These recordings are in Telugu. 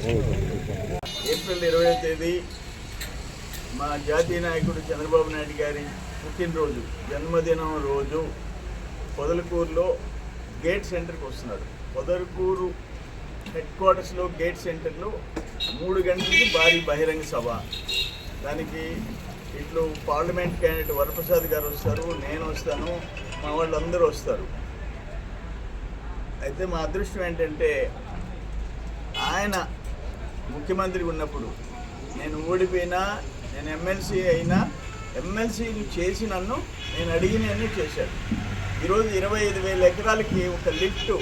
ఏప్రిల్ 20వ తేదీ మా జాతీయ నాయకుడు చంద్రబాబు నాయుడు గారి పుట్టినరోజు, జన్మదినం రోజు పొదలకూరులో గేట్ సెంటర్కి వస్తున్నాడు. పొదలకూరు హెడ్ క్వార్టర్స్లో గేట్ సెంటర్లో 3 గంటలకి భారీ బహిరంగ సభ. దానికి ఇట్లు పార్లమెంట్ క్యాండిడేట్ వరప్రసాద్ గారు వస్తారు, నేను వస్తాను, మా వాళ్ళందరూ వస్తారు. అయితే మా అదృష్టం ఏంటంటే ఆయన ముఖ్యమంత్రి ఉన్నప్పుడు నేను ఓడిపోయినా, నేను ఎమ్మెల్సీ అయినా, ఎమ్మెల్సీని చేసి నేను అడిగినవన్నీ చేశాడు. ఈరోజు 25,000 ఎకరాలకి ఒక లిఫ్ట్,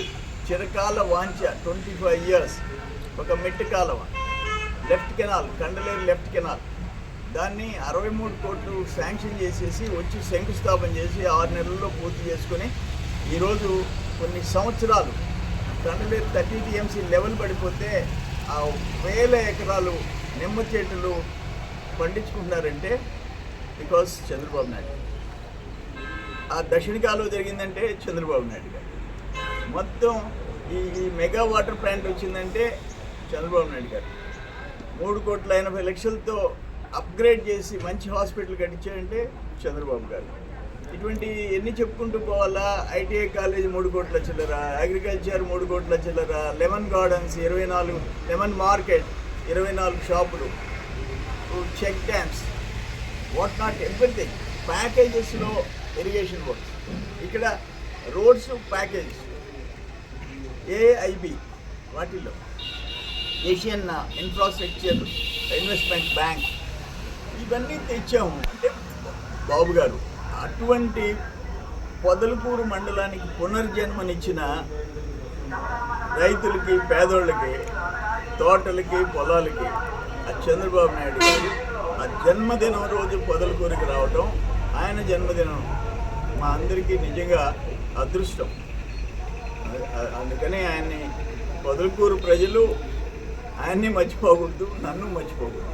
చిరకాల వాంఛ 25 years, ఒక మెట్టు కాలువ, left canal, Kandaleru left canal, దాన్ని 63 కోట్లు శాంక్షన్ చేసేసి వచ్చి శంకుస్థాపన చేసి 6 నెలల్లో పూర్తి చేసుకుని ఈరోజు కొన్ని సంవత్సరాలు కండలేరు 30 TMC లెవెల్ పడిపోతే ఆ 1000 ఎకరాలు నిమ్మ చెట్లు పండించుకుంటున్నారంటే బికాస్ చంద్రబాబు నాయుడు. ఆ దక్షిణ కాలువ జరిగిందంటే చంద్రబాబు నాయుడు గారు. మొత్తం ఈ మెగా వాటర్ ప్లాంట్ వచ్చిందంటే చంద్రబాబు నాయుడు గారు. 3,80,00,000తో అప్గ్రేడ్ చేసి మంచి హాస్పిటల్ కట్టించారంటే చంద్రబాబు గారు. ఇటువంటి ఎన్ని చెప్పుకుంటూ పోవాలా? ITI కాలేజ్ 3 కోట్ల చిల్లర, అగ్రికల్చర్ 3 కోట్ల చిల్లర, లెమన్ గార్డెన్స్ 24, లెమన్ మార్కెట్ 24 షాపులు, check dams, what not everything. ప్యాకేజెస్లో ఇరిగేషన్ వర్క్స్, ఇక్కడ రోడ్స్ ప్యాకేజ్, AIB వాటిల్లో ఏషియన్ ఇన్ఫ్రాస్ట్రక్చర్ ఇన్వెస్ట్మెంట్ బ్యాంక్, ఇవన్నీ తెచ్చాము. అంటే బాబు గారు అటువంటి పొదలకూరు మండలానికి పునర్జన్మనిచ్చిన రైతులకి, పేదోళ్ళకి, తోటలకి, పొలాలకి ఆ చంద్రబాబు నాయుడు గారు ఆ జన్మదినం రోజు పొదలకూరుకి రావటం, ఆయన జన్మదినం మా అందరికీ నిజంగా అదృష్టం. అందుకని ఆయన్ని పొదలకూరు ప్రజలు ఆయన్ని మర్చిపోకూడదు, నన్ను మర్చిపోకూడదు.